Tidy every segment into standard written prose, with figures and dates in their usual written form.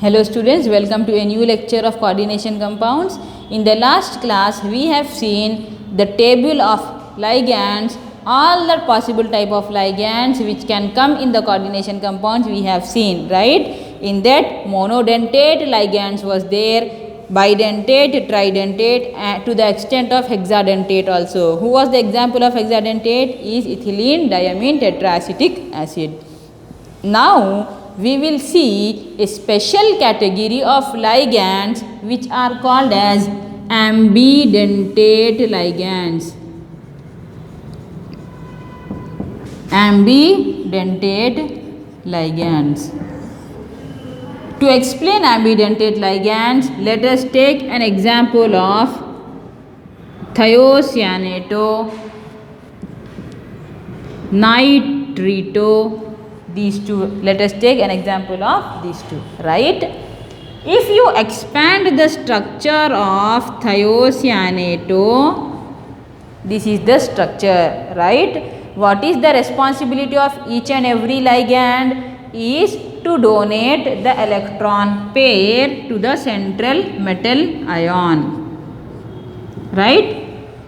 Hello students, welcome to a new lecture of coordination compounds. In the last class, we have seen the table of ligands, all the possible type of ligands which can come in the coordination compounds we have seen, right? In that monodentate ligands was there, bidentate, tridentate and to the extent of hexadentate also. Who was the example of hexadentate? Is ethylene diamine tetraacetic acid. Now, we will see a special category of ligands which are called as ambidentate ligands. Ambidentate ligands. To explain ambidentate ligands, let us take an example of thiocyanato, nitrito. These two, let us take an example of these two, right? If you expand the structure of thiocyanato, this is the structure, right? What is the responsibility of each and every ligand? Is to donate the electron pair to the central metal ion, right?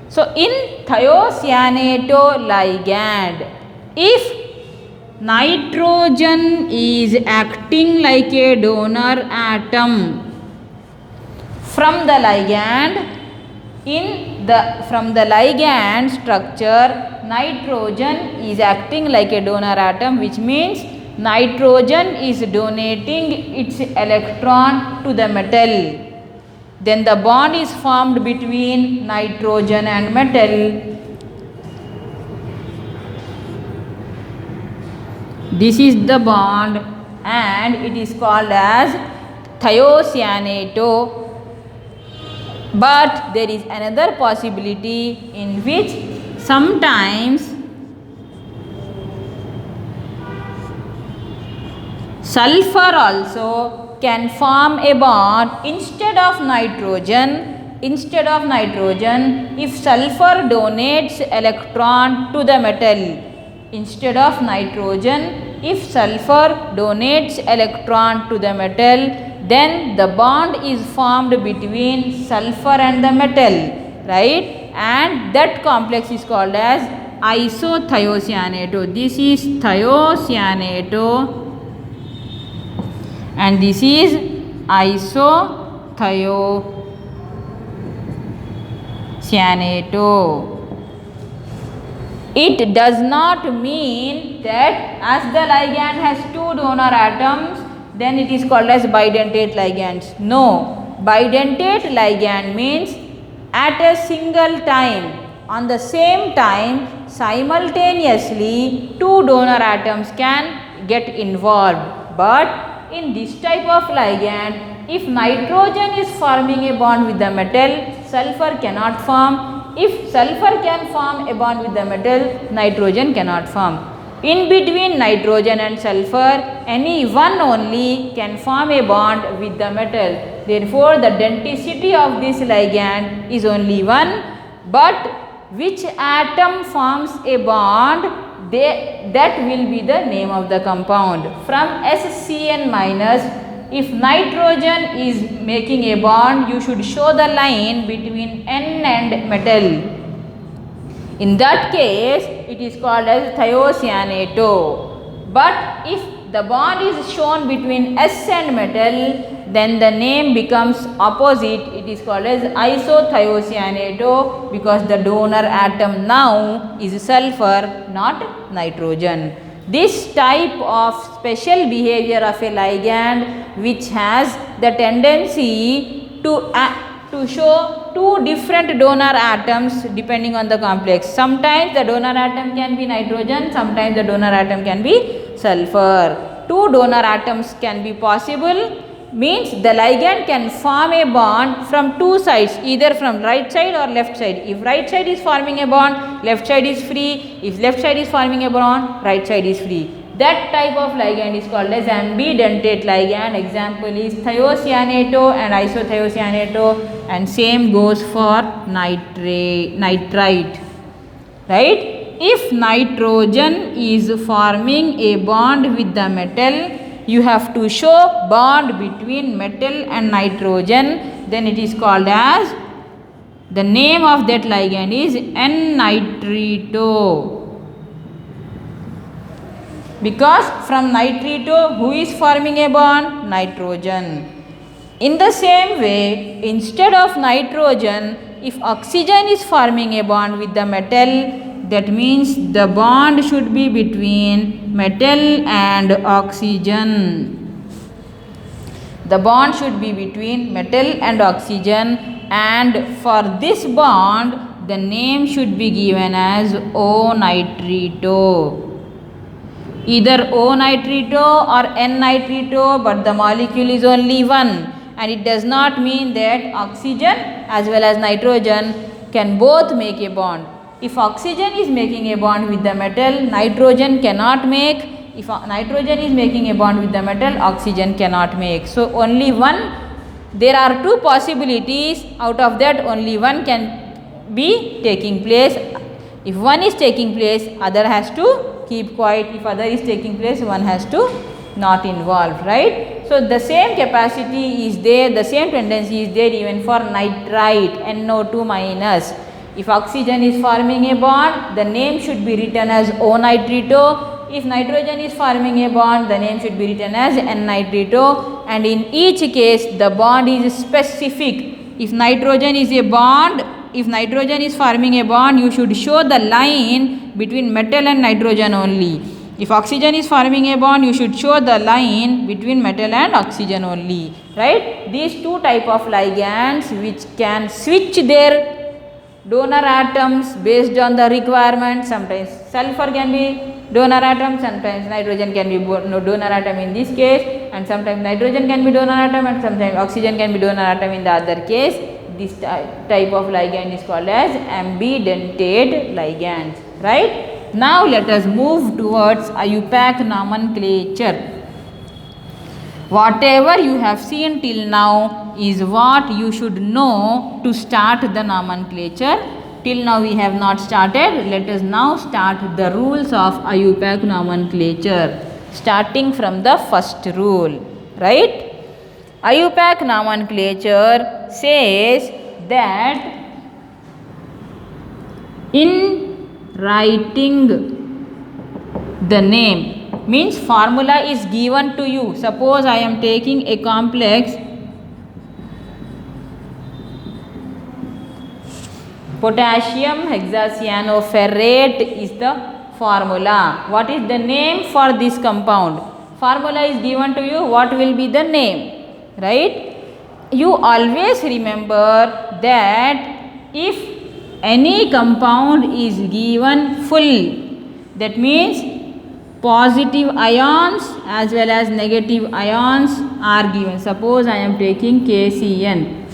So, in thiocyanato ligand, if nitrogen is acting like a donor atom from the ligand, from the ligand structure, nitrogen is acting like a donor atom, which means nitrogen is donating its electron to the metal. Then the bond is formed between nitrogen and metal. This is the bond and it is called as thiocyanato. But there is another possibility in which sometimes sulfur also can form a bond instead of nitrogen. Instead of nitrogen, if sulfur donates electron to the metal, instead of nitrogen, if sulfur donates electron to the metal, then the bond is formed between sulfur and the metal, right? And that complex is called as isothiocyanato. This is thiocyanato and this is isothiocyanato. It does not mean that as the ligand has two donor atoms, then it is called as bidentate ligands. No, bidentate ligand means at a single time, on the same time, simultaneously two donor atoms can get involved. But in this type of ligand, if nitrogen is forming a bond with the metal, sulfur cannot form. If sulfur can form a bond with the metal, nitrogen cannot form. In between nitrogen and sulfur, any one only can form a bond with the metal. Therefore, the denticity of this ligand is only one. But which atom forms a bond, that will be the name of the compound. From SCN minus, if nitrogen is making a bond, you should show the line between N and metal. In that case, it is called as thiocyanato. But if the bond is shown between S and metal, then the name becomes opposite. It is called as isothiocyanato because the donor atom now is sulfur, not nitrogen. This type of special behavior of a ligand which has the tendency to show two different donor atoms depending on the complex. Sometimes the donor atom can be nitrogen, sometimes the donor atom can be sulfur. Two donor atoms can be possible, means the ligand can form a bond from two sides, either from right side or left side. If right side is forming a bond, left side is free. If left side is forming a bond, right side is free. That type of ligand is called as ambidentate ligand. Example is thiocyanato and isothiocyanato, and same goes for nitrite, right? If nitrogen is forming a bond with the metal, you have to show bond between metal and nitrogen, then it is called as, the name of that ligand is N-nitrito. Because from nitrito, who is forming a bond? Nitrogen. In the same way, instead of nitrogen, if oxygen is forming a bond with the metal, that means the bond should be between metal and oxygen. The bond should be between metal and oxygen, and for this bond, the name should be given as O-nitrito. Either O-nitrito or N-nitrito, but the molecule is only one, and it does not mean that oxygen as well as nitrogen can both make a bond. If oxygen is making a bond with the metal, nitrogen cannot make. If nitrogen is making a bond with the metal, oxygen cannot make. So only one, there are two possibilities, out of that only one can be taking place. If one is taking place, other has to keep quiet. If other is taking place, one has to not involve, right? So the same capacity is there, the same tendency is there even for nitrite, NO2 minus. If oxygen is forming a bond, the name should be written as O-nitrito. If nitrogen is forming a bond, the name should be written as N-nitrito, and in each case the bond is specific. If nitrogen is a bond, if nitrogen is forming a bond, you should show the line between metal and nitrogen only. If oxygen is forming a bond, you should show the line between metal and oxygen only, right? These two type of ligands which can switch their donor atoms based on the requirement. Sometimes sulfur can be donor atom, sometimes nitrogen can be donor atom in this case, and sometimes nitrogen can be donor atom, and sometimes oxygen can be donor atom in the other case. This type of ligand is called as ambidentate ligands, right? Now let us move towards IUPAC nomenclature. Whatever you have seen till now is what you should know to start the nomenclature. Till now we have not started. Let us now start the rules of IUPAC nomenclature, starting from the first rule, right? IUPAC nomenclature says that in writing the name, means formula is given to you. Suppose I am taking a complex potassium hexacyanoferrate is the formula. What is the name for this compound? Formula is given to you, what will be the name, right? You always remember that if any compound is given full, that means positive ions as well as negative ions are given. Suppose I am taking KCN.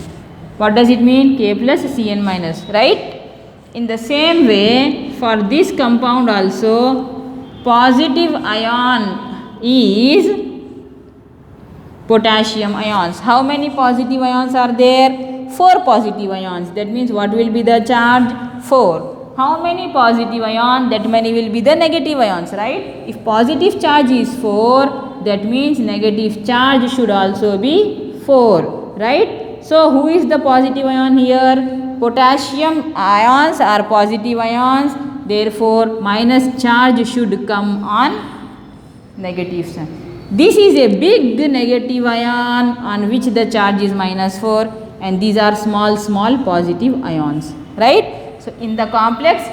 What does it mean? K plus Cn minus, right? In the same way, for this compound also, positive ion is potassium ions. How many positive ions are there? 4 positive ions. That means what will be the charge? 4. How many positive ions? That many will be the negative ions, right? If positive charge is 4, that means negative charge should also be 4, right? So who is the positive ion here? Potassium ions are positive ions, therefore minus charge should come on negative side. This is a big negative ion on which the charge is minus 4, and these are small positive ions, right? So in the complex,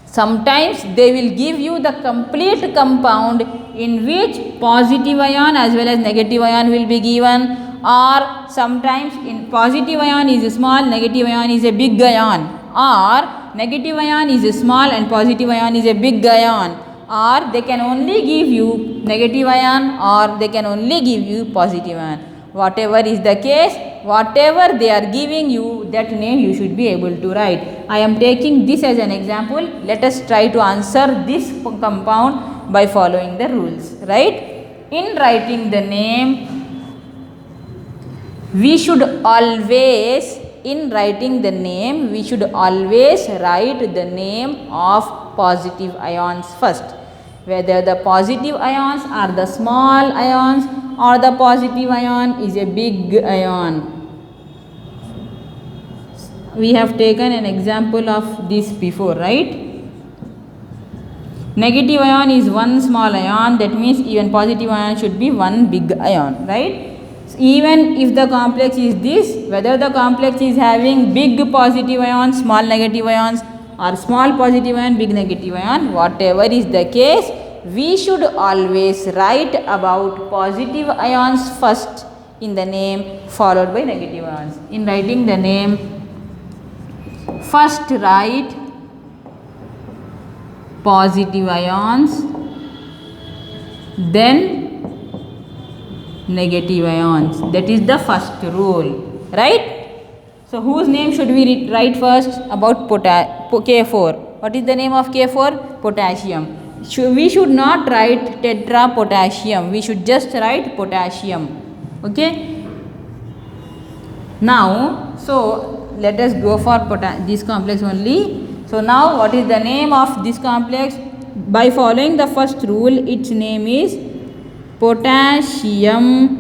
sometimes they will give you the complete compound in which positive ion as well as negative ion will be given, or sometimes in positive ion is small, negative ion is a big ion, or negative ion is small and positive ion is a big ion, or they can only give you negative ion or they can only give you positive ion. Whatever is the case, whatever they are giving you, that name you should be able to write. I am taking this as an example. Let us try to answer this compound by following the rules, right? In writing the name, we should always, in writing the name, we should always write the name of positive ions first. whether the positive ions are the small ions or the positive ion is a big ion. We have taken an example of this before, right? Negative ion is one small ion, that means even positive ion should be one big ion, right? So even if the complex is this, whether the complex is having big positive ion, small negative ions, or small positive ion, big negative ion, whatever is the case, we should always write about positive ions first in the name, followed by negative ions. In writing the name, first write positive ions, then negative ions. That is the first rule, right? So whose name should we write first? About K4. What is the name of K4? Potassium. We should not write tetra potassium. We should just write potassium. Okay. Now, so let us go for this complex only. So now what is the name of this complex? By following the first rule, its name is potassium.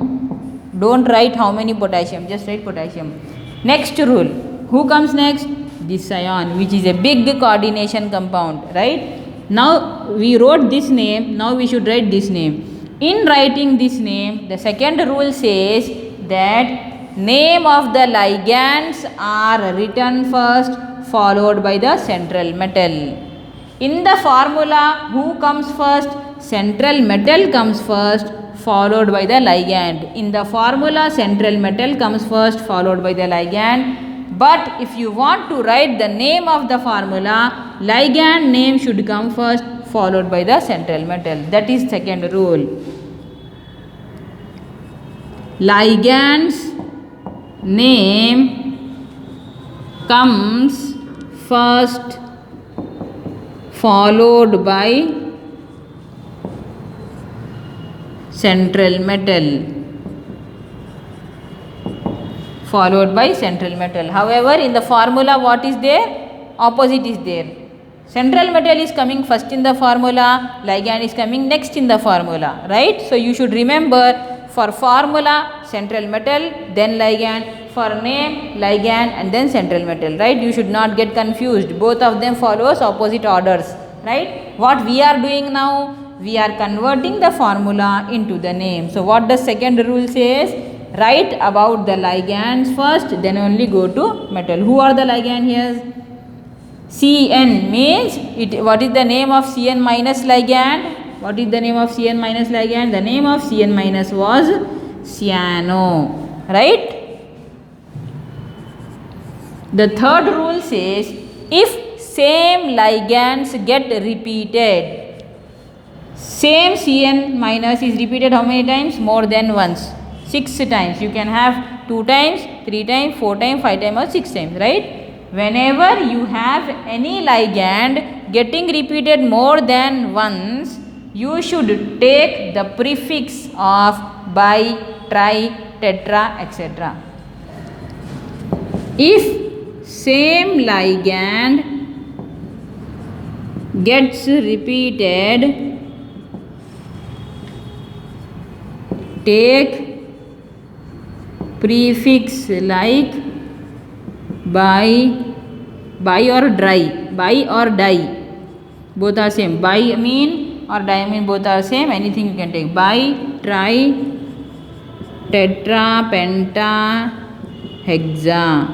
Don't write how many potassium, just write potassium. Next rule, who comes next? This ion, which is a big coordination compound, right? Now we wrote this name, now we should write this name. In writing this name, the second rule says that name of the ligands are written first, followed by the central metal. In the formula, who comes first? Central metal comes first, followed by the ligand. In the formula, central metal comes first, followed by the ligand. But if you want to write the name of the formula, ligand name should come first, followed by the central metal. That is second rule. Ligand's name comes first, followed by central metal. Followed by central metal. However, in the formula, what is there? Opposite is there. Central metal is coming first in the formula, ligand is coming next in the formula, right? So you should remember, for formula, central metal, then ligand, for name, ligand, and then central metal, right? You should not get confused. Both of them follows opposite orders, right? What we are doing now? We are converting the formula into the name. So what the second rule says? Write about the ligands first, then only go to metal. Who are the ligand here? Cn means, what is the name of Cn minus ligand? What is the name of Cn minus ligand? The name of Cn minus was cyano, right? The third rule says, if same ligands get repeated, same Cn minus is repeated how many times? More than once. 6 times. You can have 2 times, 3 times, 4 times, 5 times or 6 times, right? Whenever you have any ligand getting repeated more than once, you should take the prefix of bi, tri, tetra, etc. If same ligand gets repeated, take prefix like bi or di. Both are same. Bi mean or di mean, both are same. Anything you can take. Bi, tri, tetra, penta, hexa.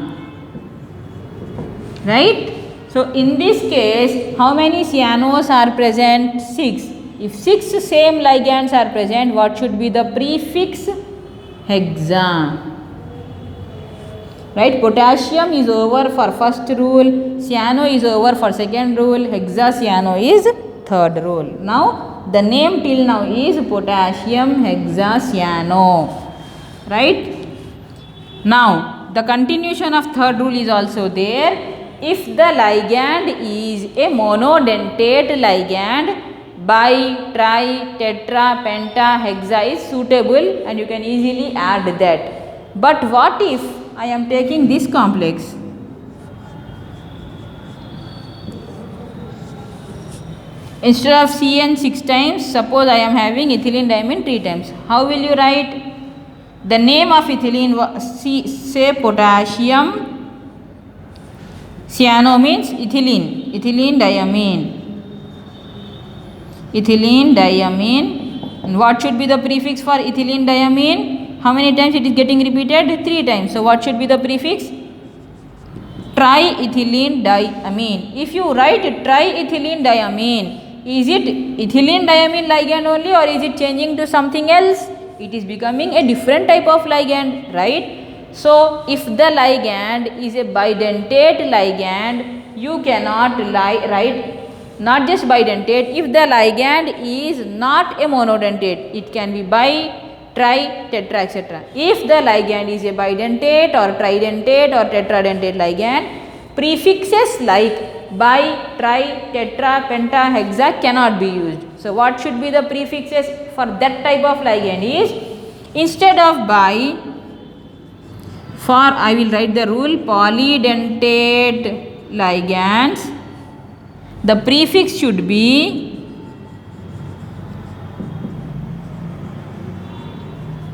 Right? So in this case, how many cyanos are present? 6. If 6 same ligands are present, what should be the prefix? Hexa. Right? Potassium is over for first rule, cyano is over for second rule, hexacyano is third rule. Now the name till now is potassium hexacyano. Right? Now the continuation of third rule is also there. If the ligand is a monodentate ligand, bi, tri, tetra, penta, hexa is suitable and you can easily add that. But what if I am taking this complex? Instead of CN 6 times, suppose I am having ethylene diamine 3 times. How will you write? The name of ethylene, say potassium cyano means ethylene, ethylene diamine. Ethylene diamine. And what should be the prefix for ethylene diamine? How many times it is getting repeated? 3 times. So what should be the prefix? Triethylene diamine. If you write triethylene diamine, is it ethylene diamine ligand only, or is it changing to something else? It is becoming a different type of ligand, right? So if the ligand is a bidentate ligand, you cannot write not just bidentate. If the ligand is not a monodentate, it can be bi, tri, tetra, etc. If the ligand is a bidentate or tridentate or tetradentate ligand, prefixes like bi, tri, tetra, penta, hexa cannot be used. So what should be the prefixes for that type of ligand is, instead of bi, for I will write the rule, polydentate ligands, the prefix should be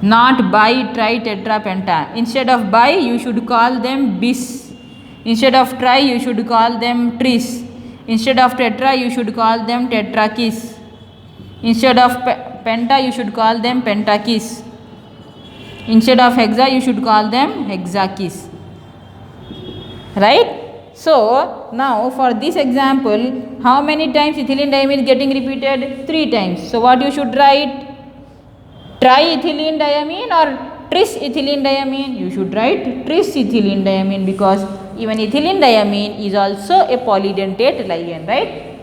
not bi, tri, tetra, penta. Instead of bi, you should call them bis. Instead of tri, you should call them tris. Instead of tetra, you should call them tetrakis. Instead of penta, you should call them pentakis. Instead of hexa, you should call them hexakis. Right? So now for this example, how many times ethylene diamine is getting repeated? 3 times. So what you should write? Triethylene diamine or trisethylene diamine? You should write trisethylene diamine, because even ethylene diamine is also a polydentate ligand, right?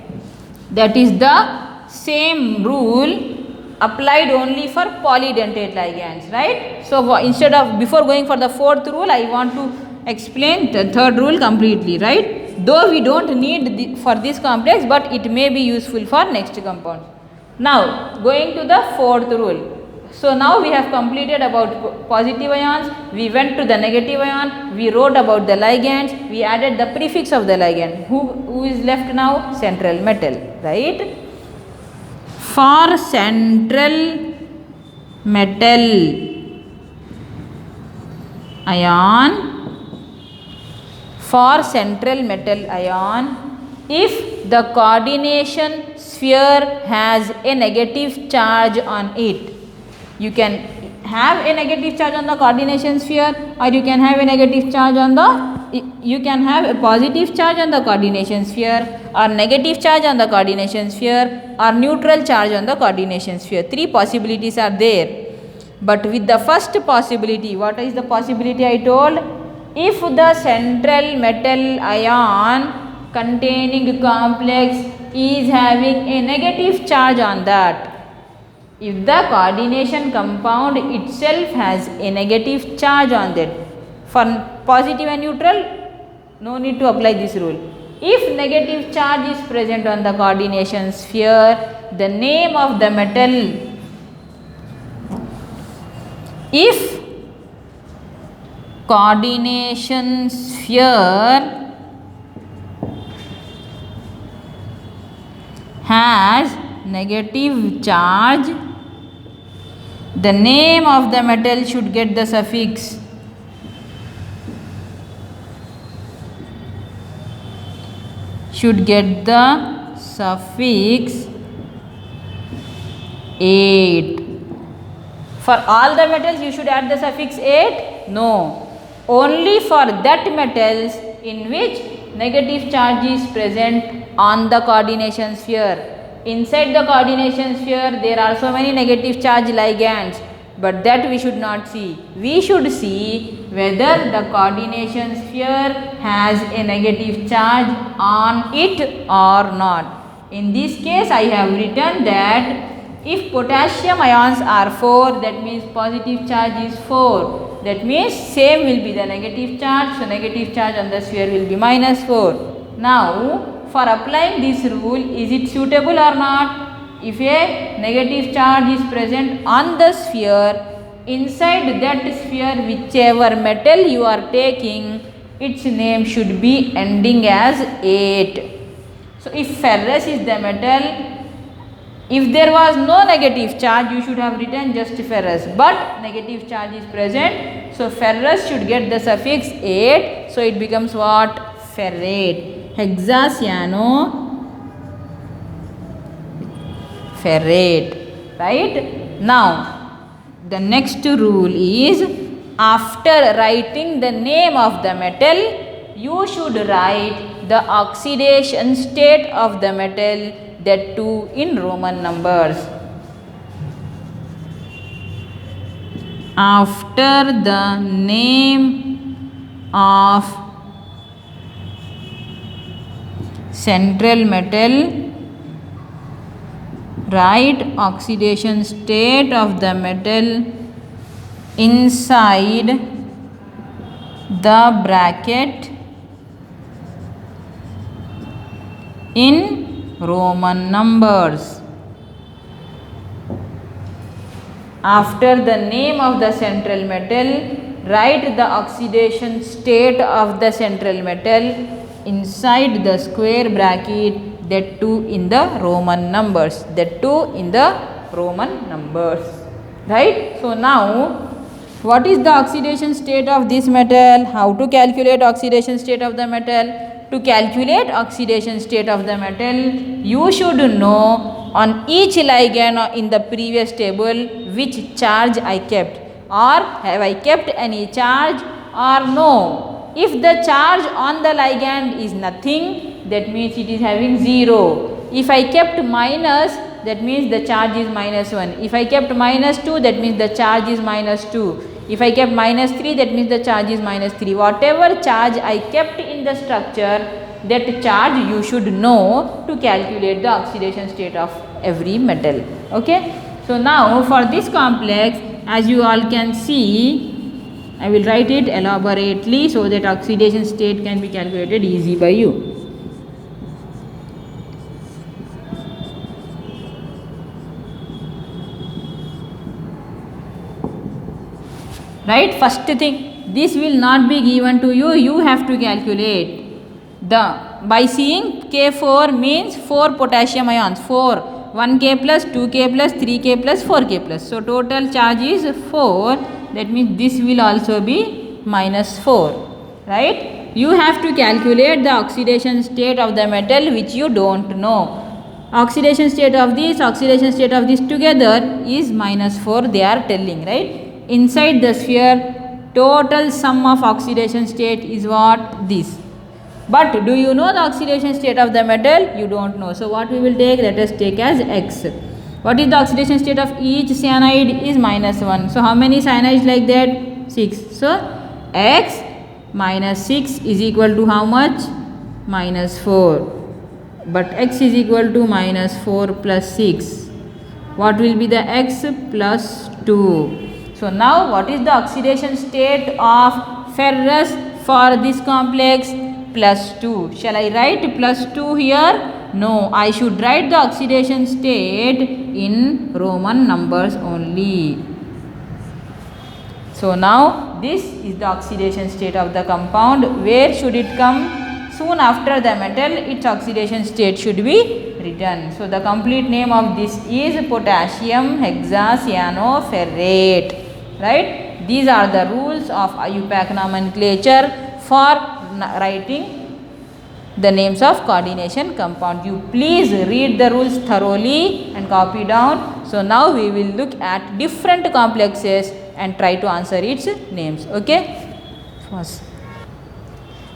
That is the same rule applied only for polydentate ligands, right? So instead of, before going for the fourth rule, I want to explain the third rule completely, right? Though we don't need for this complex, but it may be useful for next compound. Now going to the fourth rule. So now we have completed about positive ions, we went to the negative ion, we wrote about the ligands, we added the prefix of the ligand. Who is left now? Central metal, right? For central metal ion, for central metal ion, if the coordination sphere has a negative charge on it, you can have a negative charge on the coordination sphere, or you can have a negative charge on the, you can have a positive charge on the coordination sphere, or negative charge on the coordination sphere, or neutral charge on the coordination sphere. 3 possibilities are there. But with the first possibility, what is the possibility I told? If the central metal ion containing complex is having a negative charge on that, if the coordination compound itself has a negative charge on that, for positive and neutral, no need to apply this rule. If negative charge is present on the coordination sphere, the name of the metal, if coordination sphere has negative charge, the name of the metal should get the suffix ate. For all the metals you should add the suffix ate? No. Only for that metals in which negative charge is present on the coordination sphere. Inside the coordination sphere there are so many negative charge ligands, but that we should not see. We should see whether the coordination sphere has a negative charge on it or not. In this case I have written that if potassium ions are 4, that means positive charge is 4. That means same will be the negative charge. So negative charge on the sphere will be -4. Now for applying this rule, is it suitable or not? If a negative charge is present on the sphere, inside that sphere whichever metal you are taking, its name should be ending as ate. So if ferrous is the metal, If there was no negative charge, you should have written just ferrous, but negative charge is present, so ferrous should get the suffix ate, so it becomes what? Ferrate. Hexacyano ferrate, right? Now the next rule is, after writing the name of the metal, you should write the oxidation state of the metal, that too in Roman numbers. After the name of central metal, write oxidation state of the metal inside the bracket in Roman numbers. After the name of the central metal, write the oxidation state of the central metal inside the square bracket, that too in the Roman numbers, that too in the Roman numbers, right? So now, what is the oxidation state of this metal? How to calculate oxidation state of the metal? To calculate oxidation state of the metal, you should know on each ligand in the previous table which charge I kept, or have I kept any charge or no. If the charge on the ligand is nothing, that means it is having 0. If I kept minus, that means the charge is -1. If I kept -2, that means the charge is -2. If I kept -3, that means the charge is -3. Whatever charge I kept in the structure, that charge you should know to calculate the oxidation state of every metal. Okay. So now for this complex, as you all can see, I will write it elaborately so that oxidation state can be calculated easy by you. Right, first thing, this will not be given to you, you have to calculate. By seeing K4 means 4 potassium ions, 4, 1K plus, 2K plus, 3K plus, 4K plus. So total charge is 4, that means this will also be -4, right? You have to calculate the oxidation state of the metal which you don't know. Oxidation state of this, oxidation state of this together is -4, they are telling, right? Inside the sphere, total sum of oxidation state is what? This. But do you know the oxidation state of the metal? You don't know. So what we will take? Let us take as X. What is the oxidation state of each cyanide? Is -1. So how many cyanides like that? 6. So X minus 6 is equal to how much? -4. But X is equal to -4 plus 6. What will be the X? Plus 2. So now what is the oxidation state of ferrous for this complex? +2. Shall I write +2 here? No, I should write the oxidation state in Roman numbers only. So now this is the oxidation state of the compound. Where should it come? Soon after the metal, its oxidation state should be written. So the complete name of this is potassium hexacyanoferrate. Right? These are the rules of IUPAC nomenclature for writing the names of coordination compound. You please read the rules thoroughly and copy down. So now we will look at different complexes and try to answer its names. Okay. First,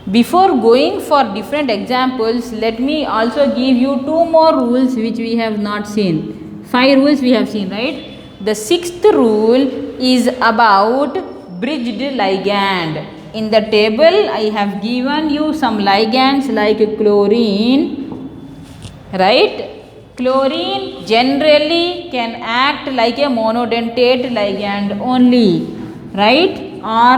before going for different examples, let me also give you 2 more rules which we have not seen. 5 rules we have seen, right? The 6th rule is about bridged ligand. In the table, I have given you some ligands like chlorine, right? Chlorine generally can act like a monodentate ligand only, right? Or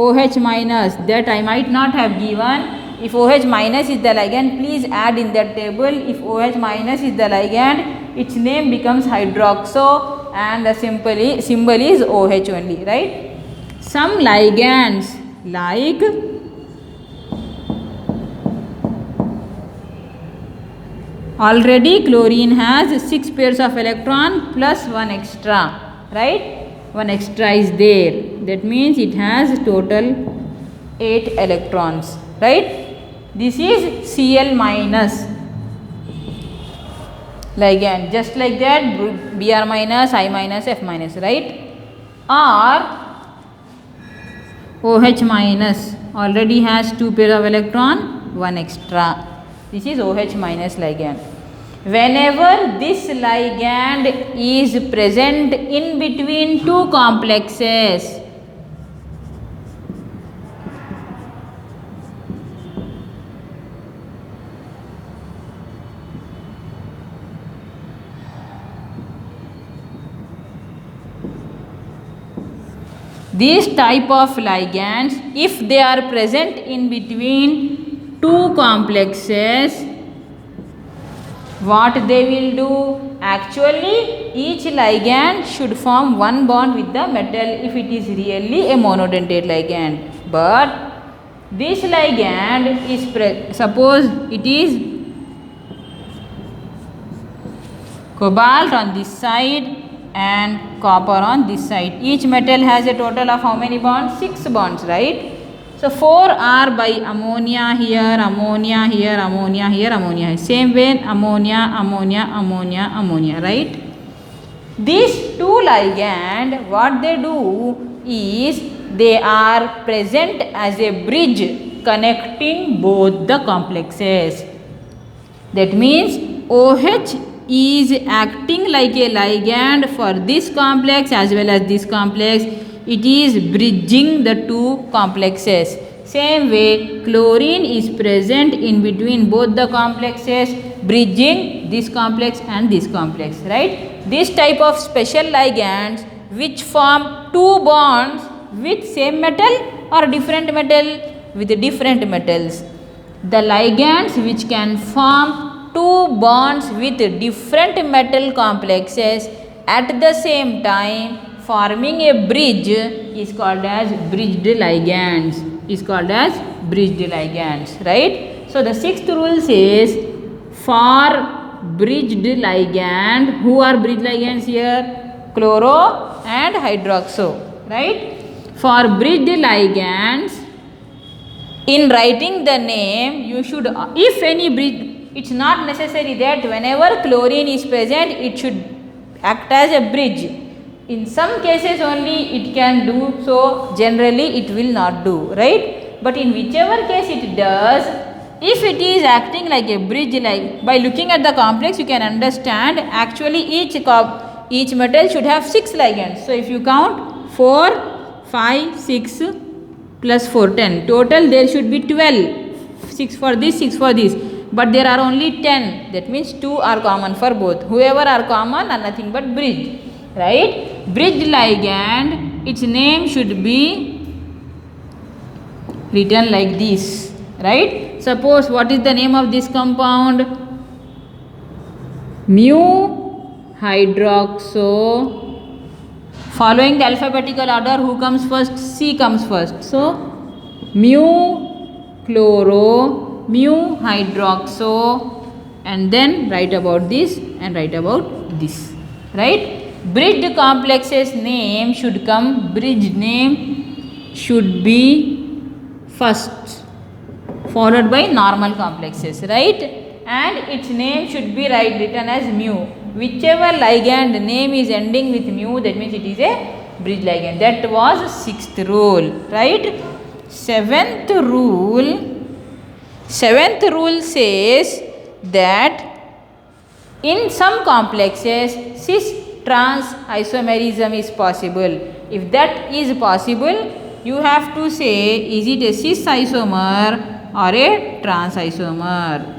OH minus, that I might not have given. If OH minus is the ligand, please add in that table. If OH minus is the ligand, its name becomes hydroxo and the symbol is OH only, right? Some ligands like Already chlorine has 6 pairs of electron plus 1 extra, right? 1 extra is there. That means it has total 8 electrons, right? This is Cl minus ligand. Just like that, Br minus, I minus, F minus, right? Or OH minus already has 2 pairs of electron, 1 extra. This is OH minus ligand. Whenever this ligand is present in between two complexes, these type of ligands, if they are present in between two complexes, what they will do? Actually, each ligand should form one bond with the metal if it is really a monodentate ligand. But this ligand is suppose it is cobalt on this side and copper on this side. Each metal has a total of how many bonds? 6 bonds, right? So 4 are by ammonia here, ammonia here, ammonia here, ammonia here. Same way ammonia, ammonia, ammonia, ammonia, right? These two ligand, what they do is they are present as a bridge connecting both the complexes. That means OH is acting like a ligand for this complex as well as this complex. It is bridging the two complexes. Same way, chlorine is present in between both the complexes, bridging this complex and this complex, right? This type of special ligands which form two bonds with same metal or different metal with different metals. The ligands which can form two bonds with different metal complexes at the same time forming a bridge is called as bridged ligands. Right? So the sixth rule says for bridged ligand, who are bridged ligands here? Chloro and hydroxo. Right? For bridged ligands, in writing the name, you should, if any bridge, it's not necessary that whenever chlorine is present, it should act as a bridge. In some cases only it can do so, generally it will not do, right? But in whichever case it does, if it is acting like a bridge, like by looking at the complex you can understand actually each metal should have 6 ligands. So if you count 4, 5, 6 plus 4, 10. Total there should be 12. 6 for this, 6 for this. But there are only 10. That means 2 are common for both. Whoever are common are nothing but bridge. Right? Bridged ligand, its name should be written like this. Right? Suppose what is the name of this compound? Mu hydroxo. Following the alphabetical order, who comes first? C comes first. So, mu chloro, mu hydroxo, and then write about this and write about this. Right? Bridged complexes name should come, bridge name should be first, followed by normal complexes, right? And its name should be written as mu. Whichever ligand name is ending with mu, that means it is a bridge ligand. That was sixth rule, right? Seventh rule says that in some complexes cis-trans isomerism is possible. If that is possible, you have to say, is it a cis isomer or a trans isomer?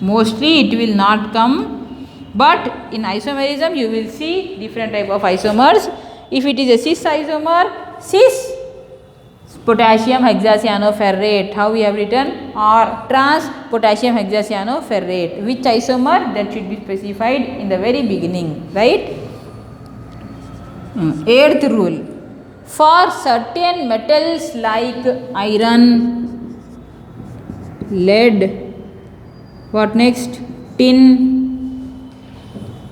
Mostly it will not come, but in isomerism you will see different type of isomers. If it is a cis isomer, cis potassium hexacyanoferrate, how we have written, or trans potassium hexacyanoferrate. Which isomer, that should be specified in the very beginning, right? Eighth rule, for certain metals like iron, lead, what next? tin,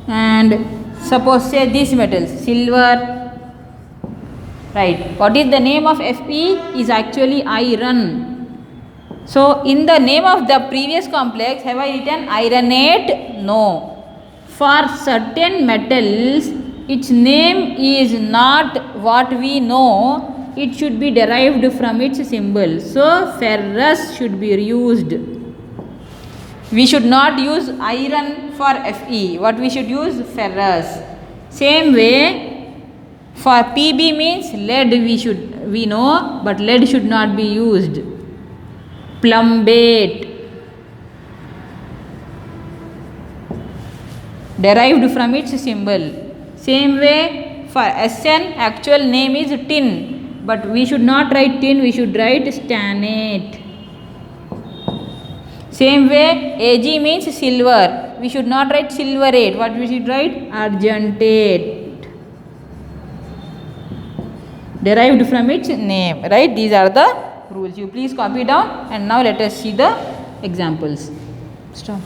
and suppose say these metals, silver, right. What is the name of Fe? Is actually iron. So in the name of the previous complex, have I written ironate? No. For certain metals, its name is not what we know. It should be derived from its symbol. So ferrous should be used. We should not use iron for Fe. What we should use? Ferrous. Same way, for Pb means lead we know, but lead should not be used. Plumbate, derived from its symbol. Same way, for Sn, actual name is tin, but we should not write tin, we should write stannate. Same way, Ag means silver, we should not write silverate, what we should write? Argentate, derived from its name, right? These are the rules. You please copy down, and now let us see the examples. Stop.